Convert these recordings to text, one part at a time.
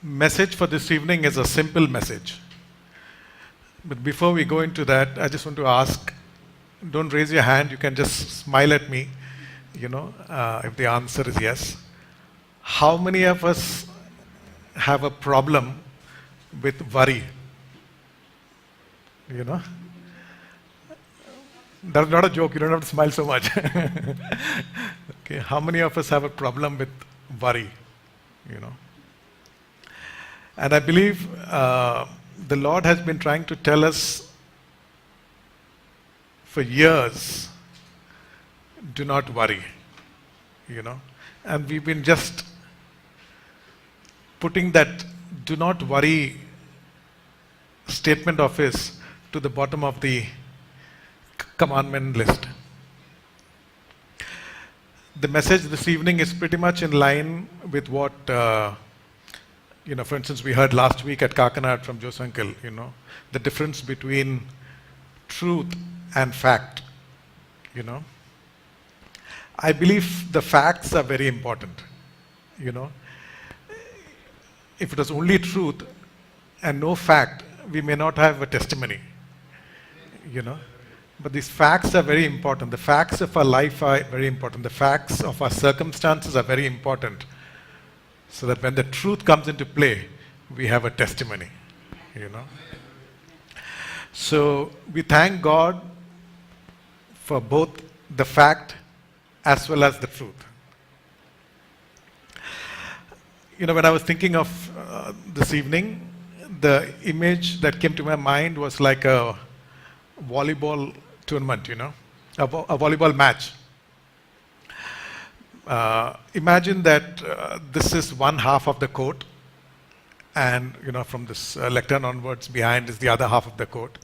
message for this evening is a simple message. But before we go into that, I just want to ask, don't raise your hand, you can just smile at me, if the answer is yes. How many of us have a problem with worry? That's not a joke, you don't have to smile so much. Okay, how many of us have a problem with worry? And I believe the Lord has been trying to tell us for years, do not worry, And we've been just putting that do not worry statement of His to the bottom of the commandment list. The message this evening is pretty much in line with what, for instance, we heard last week at Kakanad from Jose Uncle, the difference between truth and fact, I believe the facts are very important, If it was only truth and no fact, we may not have a testimony, But these facts are very important. The facts of our life are very important. The facts of our circumstances are very important. So that when the truth comes into play, we have a testimony, So we thank God for both the fact as well as the truth. When I was thinking of this evening, the image that came to my mind was like a volleyball tournament, a volleyball match. Imagine that this is one half of the court, and from this lectern onwards, behind is the other half of the court.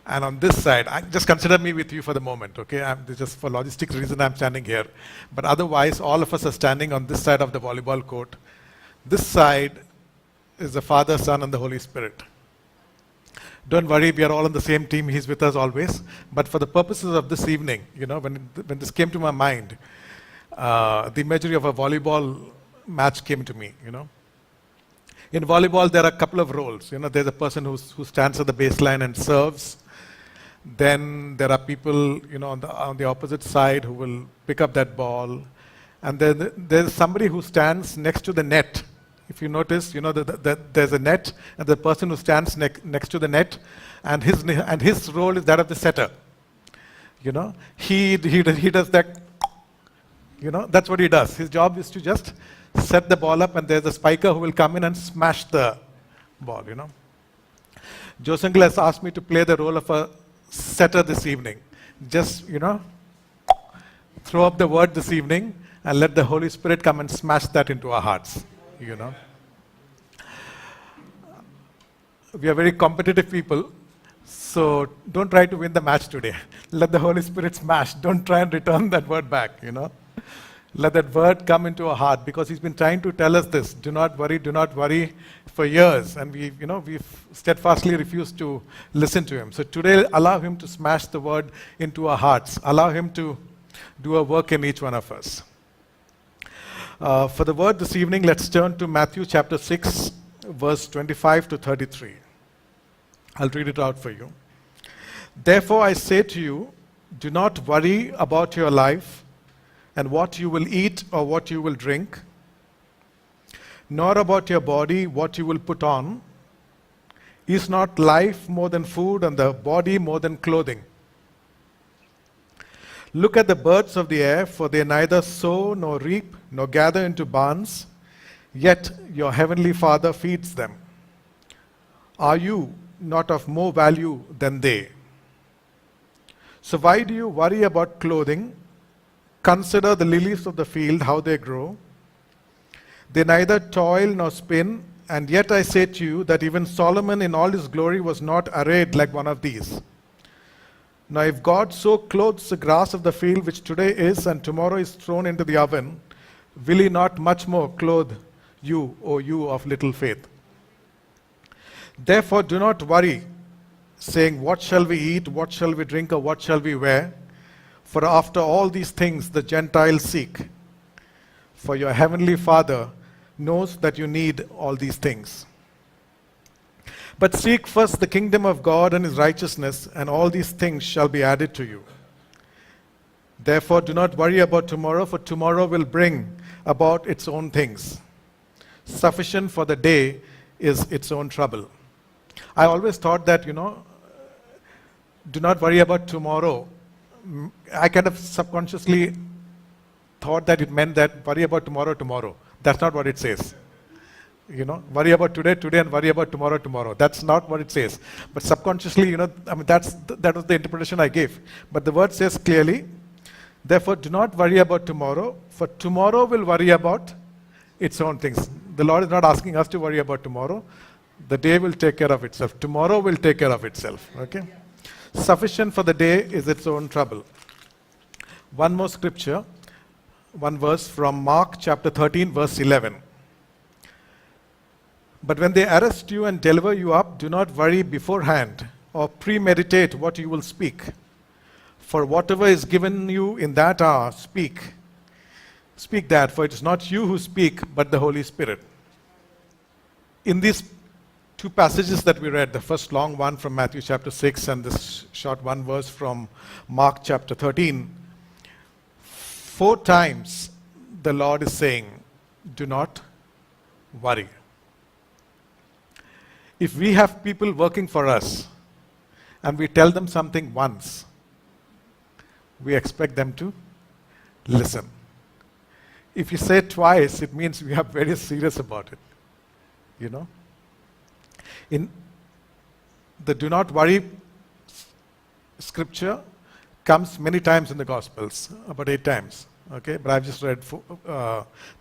And on this side, just consider me with you for the moment, okay? Just for logistics reason, I'm standing here. But otherwise, all of us are standing on this side of the volleyball court. This side is the Father, Son, and the Holy Spirit. Don't worry, we are all on the same team. He's with us always. But for the purposes of this evening, when this came to my mind, the imagery of a volleyball match came to me, In volleyball, there are a couple of roles. There's a person who stands at the baseline and serves. Then there are people, on the opposite side who will pick up that ball. And then there's somebody who stands next to the net. If you notice, there's a net, and the person who stands next to the net, and his role is that of the setter. He does that. That's what he does. His job is to just set the ball up, and there's a spiker who will come in and smash the ball. Jose Uncle has asked me to play the role of a setter this evening. Just throw up the word this evening, and let the Holy Spirit come and smash that into our hearts. We are very competitive people, so don't try to win the match today. Let the Holy Spirit smash. Don't try and return that word back, Let that word come into our heart, because He's been trying to tell us this. Do not worry for years. And we've steadfastly refused to listen to Him. So today, allow Him to smash the word into our hearts. Allow Him to do a work in each one of us. For the word this evening, let's turn to Matthew chapter 6, verse 25 to 33. I'll read it out for you. Therefore I say to you, do not worry about your life and what you will eat or what you will drink, nor about your body what you will put on. Is not life more than food, and the body more than clothing? Look at the birds of the air, for they neither sow nor reap nor gather into barns, yet your heavenly Father feeds them. Are you not of more value than they? So why do you worry about clothing? Consider the lilies of the field, how they grow. They neither toil nor spin, and yet I say to you that even Solomon in all his glory was not arrayed like one of these. Now if God so clothes the grass of the field, which today is and tomorrow is thrown into the oven, will He not much more clothe you, O you of little faith? Therefore do not worry, saying, what shall we eat, what shall we drink, or what shall we wear? For after all these things the Gentiles seek. For your heavenly Father knows that you need all these things. But seek first the kingdom of God and his righteousness, and all these things shall be added to you. Therefore, do not worry about tomorrow, for tomorrow will bring about its own things. Sufficient for the day is its own trouble. I always thought that, do not worry about tomorrow. I kind of subconsciously thought that it meant that worry about tomorrow. That's not what it says. Worry about today, and worry about tomorrow. That's not what it says. But subconsciously, that was the interpretation I gave. But the word says clearly, therefore, do not worry about tomorrow, for tomorrow will worry about its own things. The Lord is not asking us to worry about tomorrow. The day will take care of itself. Tomorrow will take care of itself. Okay? Sufficient for the day is its own trouble. One more scripture, one verse from Mark chapter 13, verse 11. But when they arrest you and deliver you up, do not worry beforehand or premeditate what you will speak. For whatever is given you in that hour, speak. Speak that, for it is not you who speak, but the Holy Spirit. In these two passages that we read, the first long one from Matthew chapter 6 and this short one verse from Mark chapter 13, 4 times the Lord is saying, do not worry. If we have people working for us and we tell them something once, we expect them to listen. If you say it twice, it means we are very serious about it. In the do not worry scripture comes many times in the Gospels, about 8 times. Okay, but I've just read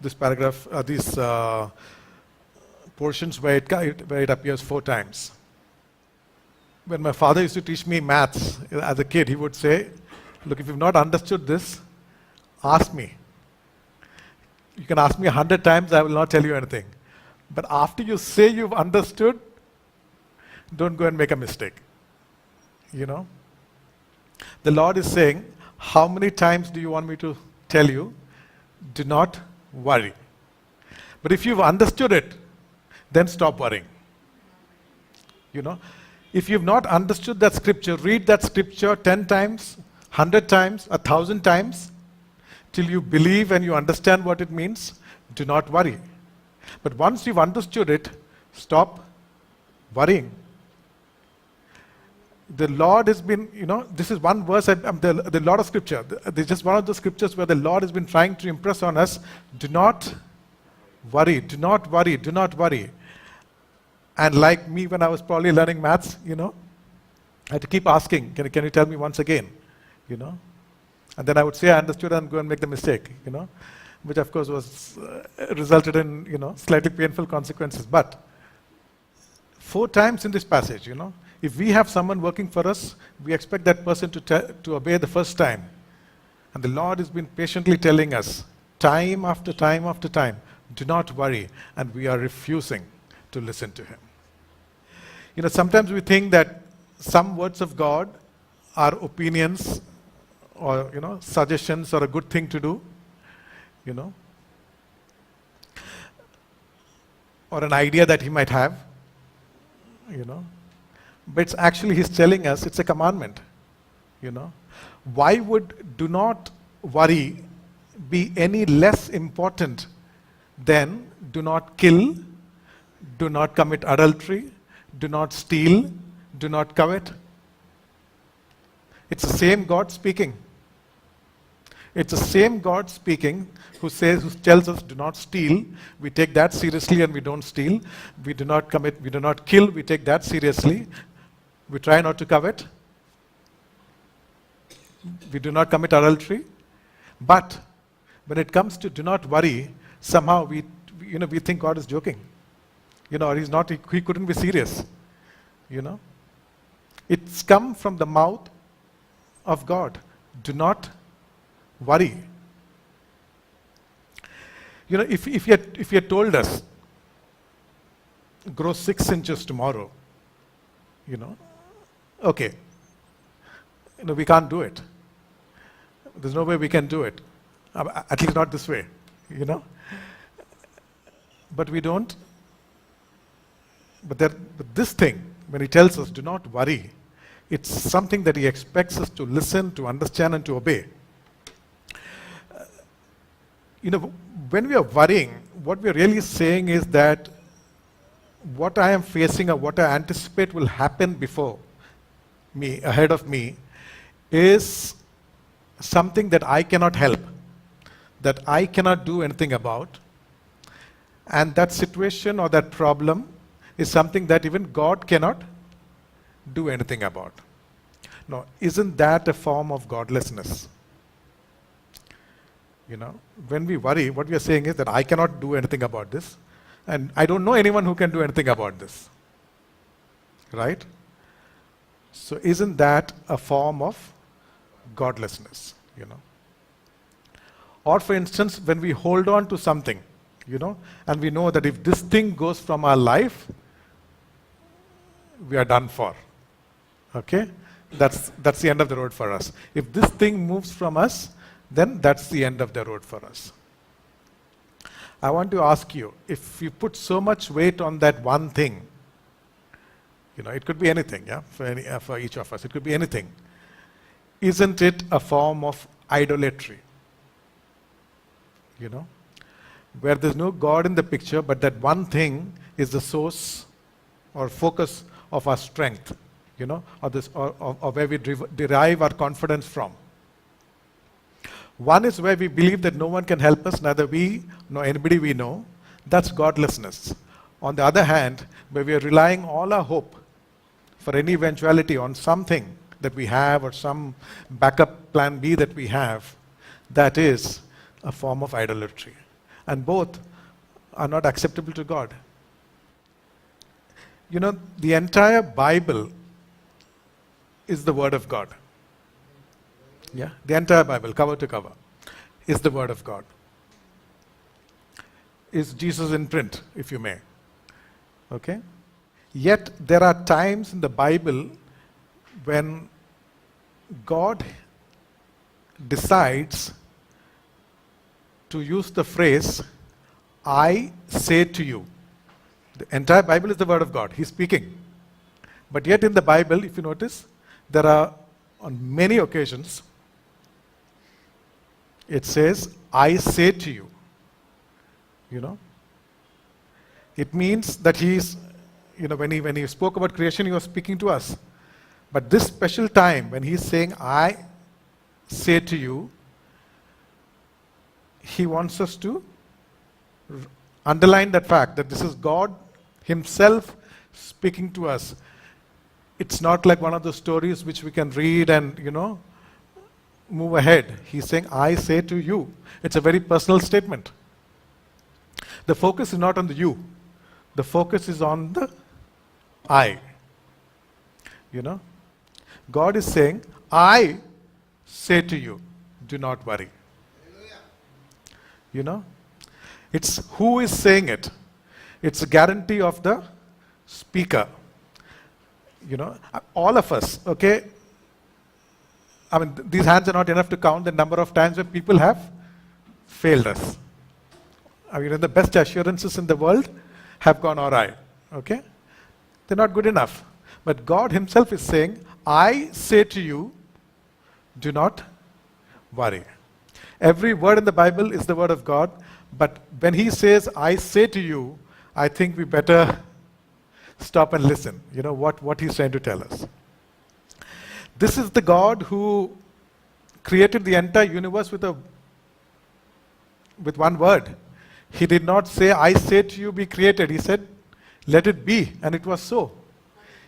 this paragraph, these portions where it appears 4 times. When my father used to teach me maths as a kid, he would say, look, if you've not understood this, ask me. You can ask me 100 times, I will not tell you anything. But after you say you've understood, don't go and make a mistake. The Lord is saying, how many times do you want me to tell you? Do not worry. But if you've understood it, then stop worrying. If you've not understood that scripture, read that scripture 10 times, 100 times, 1,000 times, till you believe and you understand what it means. Do not worry. But once you've understood it, stop worrying. The Lord has been, this is one verse, the Lord of Scripture. This is just one of the scriptures where the Lord has been trying to impress on us, do not worry, do not worry, do not worry. And like me when I was probably learning maths, I had to keep asking, can you tell me once again? And then I would say I understood and go and make the mistake, which of course was resulted in, slightly painful consequences. But 4 times in this passage, if we have someone working for us, we expect that person to obey the first time. And the Lord has been patiently telling us, time after time after time, do not worry, and we are refusing to listen to Him. Sometimes we think that some words of God are opinions or, suggestions or a good thing to do, or an idea that He might have, But it's actually He's telling us it's a commandment, Why would do not worry be any less important than do not kill, do not commit adultery, do not steal, do not covet? It's the same God speaking. It's the same God speaking who tells us do not steal. We take that seriously and we don't steal. We do not commit, we do not kill, we take that seriously. We try not to covet. We do not commit adultery. But when it comes to do not worry, somehow we think God is joking. Or He's not, He couldn't be serious. It's come from the mouth of God. Do not worry. If He had told us, grow 6 inches tomorrow, okay, we can't do it. There's no way we can do it. At least not this way, But we don't. But this thing, when he tells us, do not worry, it's something that he expects us to listen, to understand, and to obey. When we are worrying, what we are really saying is that what I am facing or what I anticipate will happen before me, ahead of me, is something that I cannot help, that I cannot do anything about. And that situation or that problem is something that even God cannot do anything about. Now, isn't that a form of godlessness? When we worry, what we are saying is that I cannot do anything about this, and I don't know anyone who can do anything about this. Right? So isn't that a form of godlessness? Or for instance, when we hold on to something, and we know that if this thing goes from our life, we are done for. Okay? That's the end of the road for us. If this thing moves from us, then that's the end of the road for us. I want to ask you, if you put so much weight on that one thing, it could be anything, yeah, for each of us, it could be anything. Isn't it a form of idolatry? Where there's no God in the picture, but that one thing is the source or focus of our strength, or where we derive our confidence from. One is where we believe that no one can help us, neither we nor anybody we know. That's godlessness. On the other hand, where we are relying all our hope for any eventuality on something that we have or some backup plan B that we have, that is a form of idolatry. And both are not acceptable to God. The entire Bible is the Word of God. Yeah, the entire Bible, cover to cover, is the Word of God. Is Jesus in print, if you may. Okay? Yet there are times in the Bible when God decides to use the phrase, I say to you. The entire Bible is the Word of God. He's speaking. But yet in the Bible, if you notice, there are on many occasions, it says, I say to you. It means that he's, when he spoke about creation, he was speaking to us. But this special time, when he's saying, I say to you, he wants us to underline that fact that this is God himself speaking to us. It's not like one of those stories which we can read and, move ahead. He's saying, I say to you. It's a very personal statement. The focus is not on the you. The focus is on the I. God is saying, I say to you, do not worry. It's who is saying it. It's a guarantee of the speaker. All of us, okay? These hands are not enough to count the number of times when people have failed us. The best assurances in the world have gone awry. Okay? They're not good enough. But God himself is saying, I say to you, do not worry. Every word in the Bible is the Word of God, but when he says, I say to you, I think we better stop and listen. What he's trying to tell us. This is the God who created the entire universe with one word. He did not say, I say to you, be created. He said, let it be, and it was so.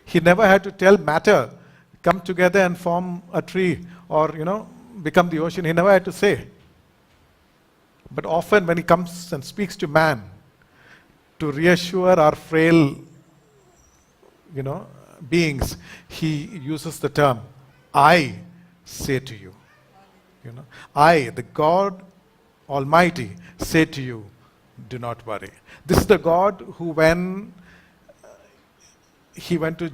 He never had to tell matter, come together and form a tree, or, become the ocean. He never had to say. But often when he comes and speaks to man, to reassure our frail, beings, he uses the term, I say to you. I, the God Almighty, say to you, do not worry. This is the God who, when he went to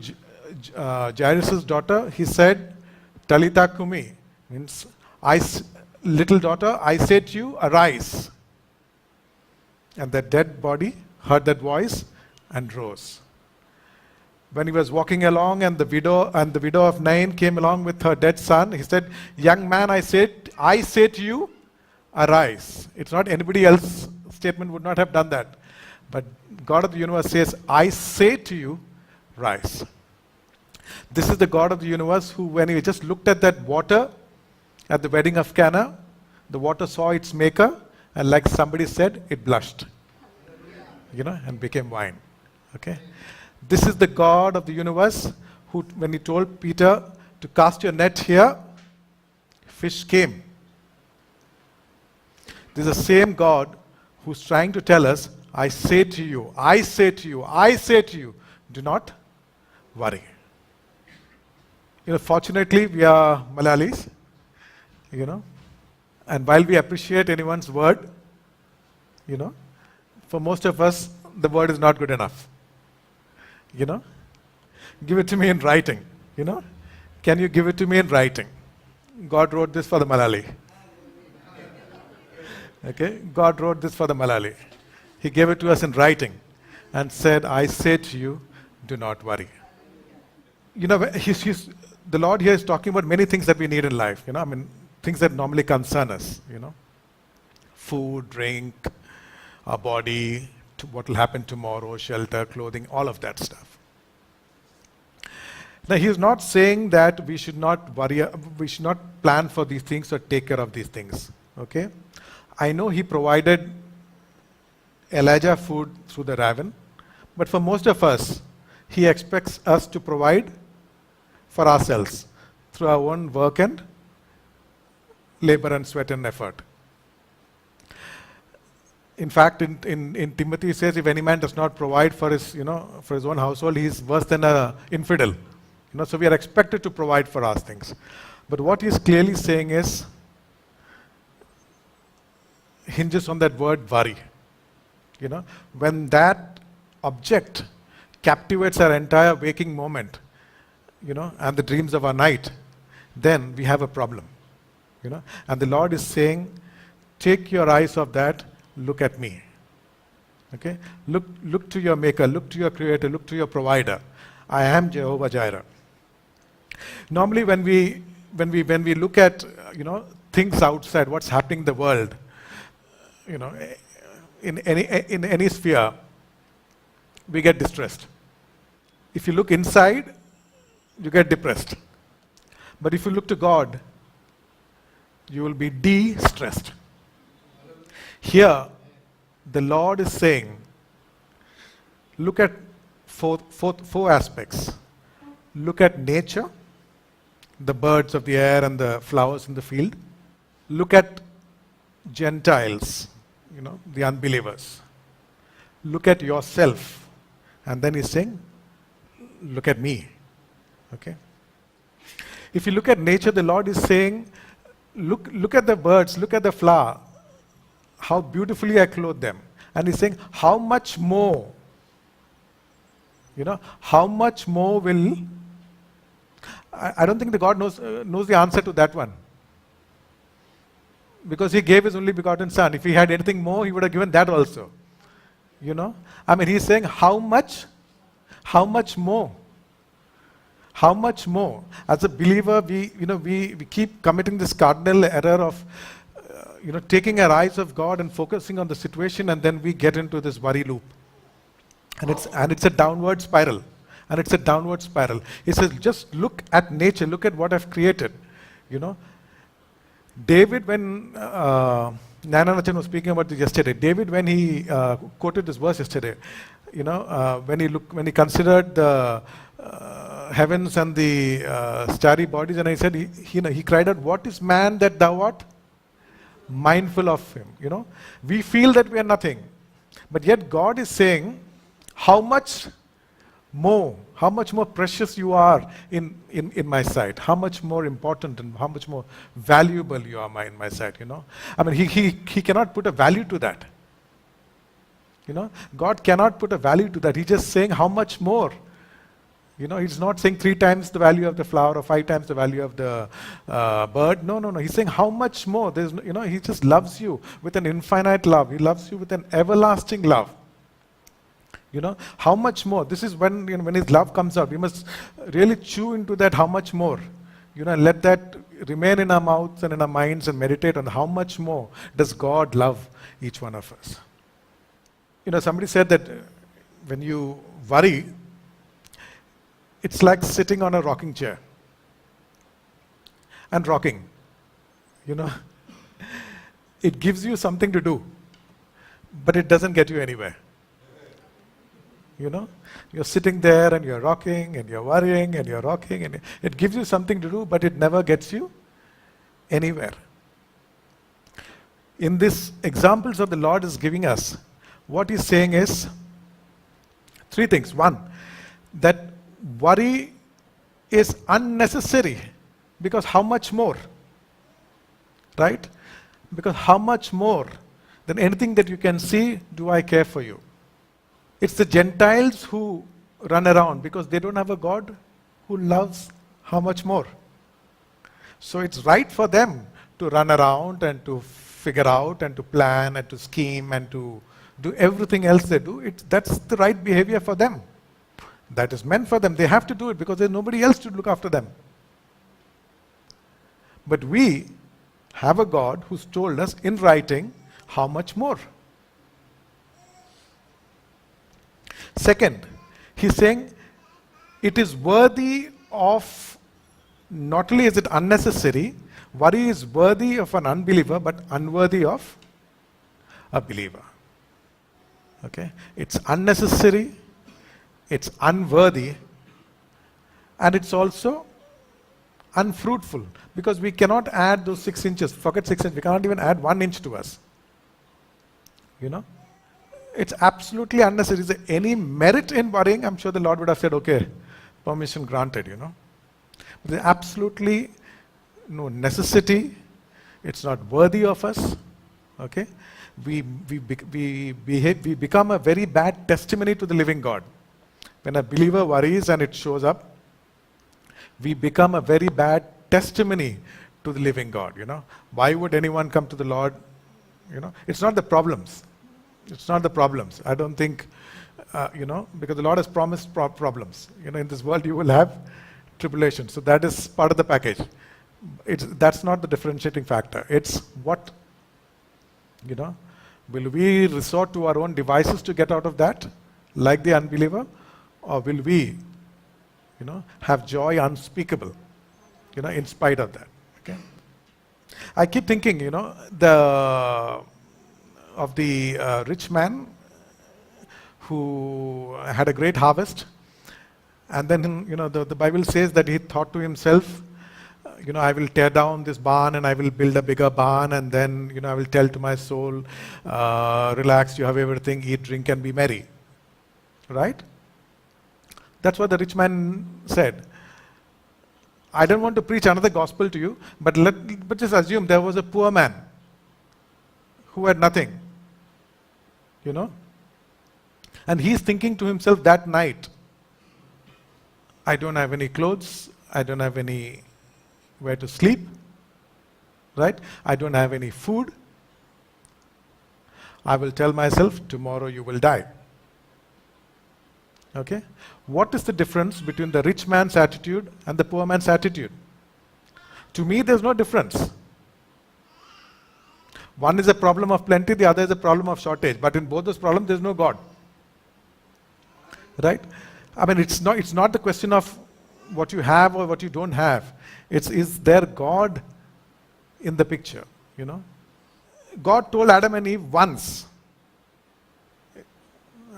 Jairus' daughter, he said, Talitha Kumi, means, little daughter, I say to you, arise. And the dead body heard that voice and rose. When he was walking along and the widow of Nain came along with her dead son, he said, "Young man, I say to you, arise." It's not anybody else's statement, would not have done that. But God of the universe says, "I say to you, rise." This is the God of the universe who, when he just looked at that water at the wedding of Cana, the water saw its maker, and like somebody said, it blushed, and became wine. Okay? This is the God of the universe who, when he told Peter to cast your net here, fish came. This is the same God who's trying to tell us, I say to you, I say to you, I say to you, do not worry. Fortunately, we are Malayalis, and while we appreciate anyone's word, for most of us, the word is not good enough. Give it to me in writing, Can you give it to me in writing? God wrote this for the Malayali. Okay, God wrote this for the Malayali. He gave it to us in writing and said, I say to you, do not worry. The Lord here is talking about many things that we need in life, things that normally concern us, Food, drink, our body, what will happen tomorrow, shelter, clothing, all of that stuff. Now, he is not saying that we should not worry, we should not plan for these things or take care of these things, okay? I know he provided Elijah food through the raven, but for most of us, he expects us to provide for ourselves through our own work and labor and sweat and effort. In fact, in Timothy it says, if any man does not provide for his, for his own household, he is worse than an infidel. So we are expected to provide for our things. But what he is clearly saying is, hinges on that word worry. When that object captivates our entire waking moment, and the dreams of our night, then we have a problem. And the Lord is saying, take your eyes off that, look at me. Okay? Look to your maker, look to your creator, look to your provider. I am Jehovah Jireh. Normally when we look at things outside, what's happening in the world, in any sphere, we get distressed. If you look inside, you get depressed. But if you look to God, you will be de-stressed. Here, the Lord is saying, look at four aspects. Look at nature, the birds of the air and the flowers in the field. Look at Gentiles, the unbelievers. Look at yourself. And then he's saying, look at me. Okay? If you look at nature, the Lord is saying, look at the birds, look at the flower, how beautifully I clothe them. And he's saying, how much more? How much more will... I don't think the God knows the answer to that one. Because he gave his only begotten son. If he had anything more, he would have given that also. He's saying, how much? How much more? How much more? As a believer, we keep committing this cardinal error of, taking our eyes off God and focusing on the situation, and then we get into this worry loop. And it's a downward spiral. And it's a downward spiral. He says, just look at nature, look at what I've created. David, when Nananachan was speaking about this yesterday, David, when he quoted this verse yesterday, when he considered the heavens and the starry bodies, and he said, he cried out, what is man that thou art mindful of him? We feel that we are nothing. But yet God is saying, how much more precious you are in my sight, how much more important and how much more valuable you are in my sight, he cannot put a value to that. God cannot put a value to that. He's just saying how much more. He's not saying 3 times the value of the flower or 5 times the value of the bird. No. He's saying how much more. He just loves you with an infinite love. He loves you with an everlasting love. How much more? This is when, when His love comes out. We must really chew into that how much more. Let that remain in our mouths and in our minds and meditate on how much more does God love each one of us. Somebody said that when you worry, it's like sitting on a rocking chair and rocking. It gives you something to do, but it doesn't get you anywhere. You're sitting there and you're rocking and you're worrying and you're rocking, and it gives you something to do, but it never gets you anywhere. In these examples that the Lord is giving us, what He's saying is three things. One, that worry is unnecessary, because how much more? Right? Because how much more than anything that you can see do I care for you? It's the Gentiles who run around because they don't have a God who loves how much more. So it's right for them to run around and to figure out and to plan and to scheme and to do everything else they do. That's the right behavior for them. That is meant for them. They have to do it because there's nobody else to look after them. But we have a God who's told us in writing how much more. Second, He's saying it is worthy of, not only is it unnecessary, worry is worthy of an unbeliever, but unworthy of a believer. Okay? It's unnecessary, it's unworthy, and it's also unfruitful, because we cannot add those 6 inches. Forget 6 inches, we cannot even add 1 inch to us. It's absolutely unnecessary. Is there any merit in worrying? I'm sure the Lord would have said, okay, permission granted, But there's absolutely no necessity. It's not worthy of us. Okay? We become a very bad testimony to the living God. When a believer worries and it shows up, we become a very bad testimony to the living God. Why would anyone come to the Lord? It's not the problems. It's not the problems. I don't think, because the Lord has promised problems. In this world you will have tribulation. So that is part of the package. That's not the differentiating factor. It's what, will we resort to our own devices to get out of that, like the unbeliever? Or will we, have joy unspeakable, in spite of that? Okay. I keep thinking, of the rich man who had a great harvest, and then the Bible says that he thought to himself, I will tear down this barn and I will build a bigger barn, and then I will tell to my soul, relax, you have everything, eat, drink, and be merry. Right? That's what the rich man said. I don't want to preach another gospel to you, but just assume there was a poor man who had nothing. And he's thinking to himself that night, I don't have any clothes, I don't have any where to sleep, right? I don't have any food. I will tell myself, tomorrow you will die. Okay? What is the difference between the rich man's attitude and the poor man's attitude? To me, there's no difference. One is a problem of plenty, the other is a problem of shortage. But in both those problems, there's no God. Right? I mean, it's not the question of what you have or what you don't have. Is there God in the picture? God told Adam and Eve once,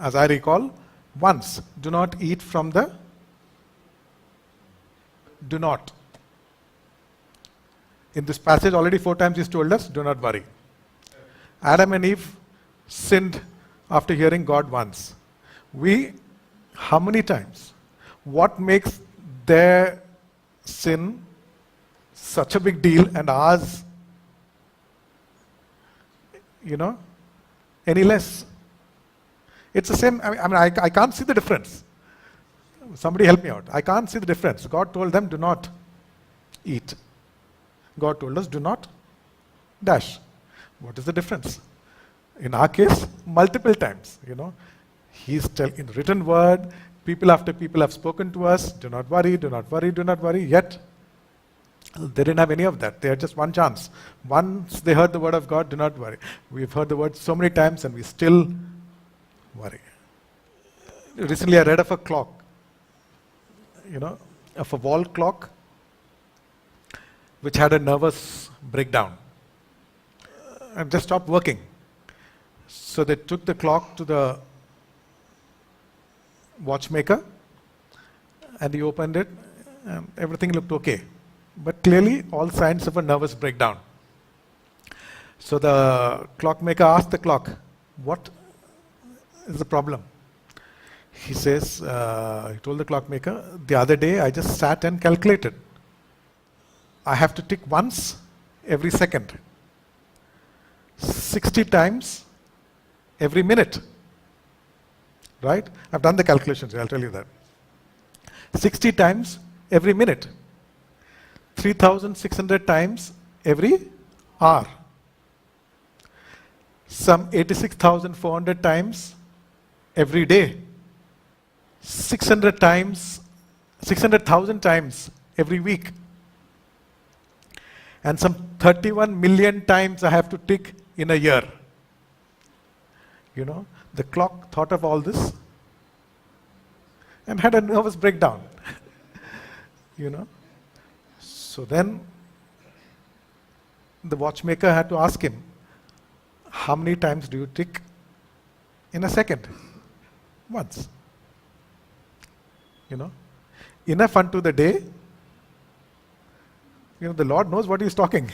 as I recall, once, do not eat from the... Do not. In this passage, already 4 times He's told us, do not worry. Adam and Eve sinned after hearing God once. We, how many times? What makes their sin such a big deal and ours, any less? It's the same. I can't see the difference. Somebody help me out. I can't see the difference. God told them, do not eat. God told us, do not dash. What is the difference? In our case, multiple times, He's in the written word, people after people have spoken to us, do not worry, do not worry, do not worry. Yet, they didn't have any of that. They had just one chance. Once they heard the word of God, do not worry. We've heard the word so many times and we still worry. Recently I read of a clock, of a wall clock which had a nervous breakdown and just stopped working. So they took the clock to the watchmaker and he opened it and everything looked okay. But clearly all signs of a nervous breakdown. So the clockmaker asked the clock, what is the problem? He says, he told the clockmaker, the other day I just sat and calculated. I have to tick once every second, 60 times every minute. Right? I've done the calculations, I'll tell you that. 60 times every minute. 3,600 times every hour. Some 86,400 times every day. 600,000 times every week. And some 31 million times I have to tick in a year. The clock thought of all this and had a nervous breakdown. So then the watchmaker had to ask him, how many times do you tick in a second? Once. Enough unto the day. The Lord knows what He's talking.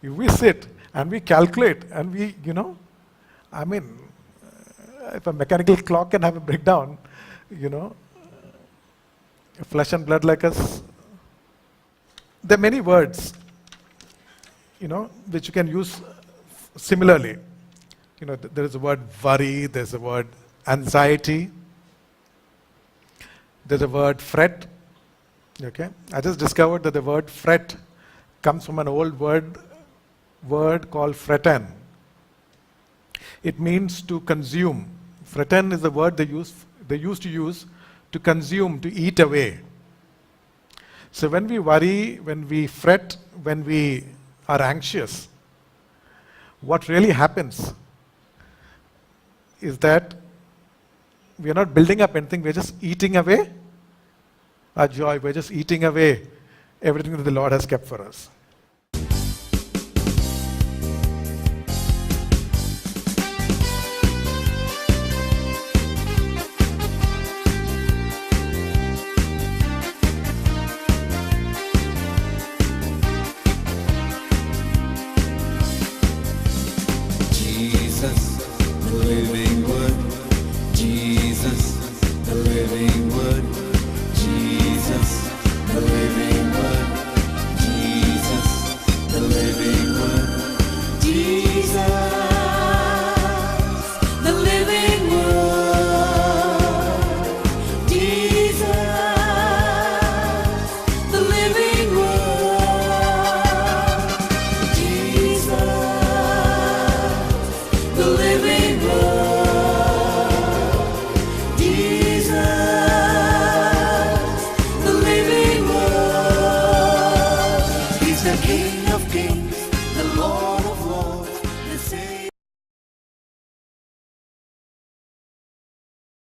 If we sit and we calculate and we, if a mechanical clock can have a breakdown, flesh and blood like us, there are many words, which you can use similarly. There is the word worry, there's the word anxiety, there's the word fret. Okay, I just discovered that the word fret comes from an old word called fretan. It means to consume. Fretan is the word they used to use to consume, to eat away. So when we worry, when we fret, when we are anxious, what really happens is that we are not building up anything, we're just eating away our joy, we're just eating away everything that the Lord has kept for us.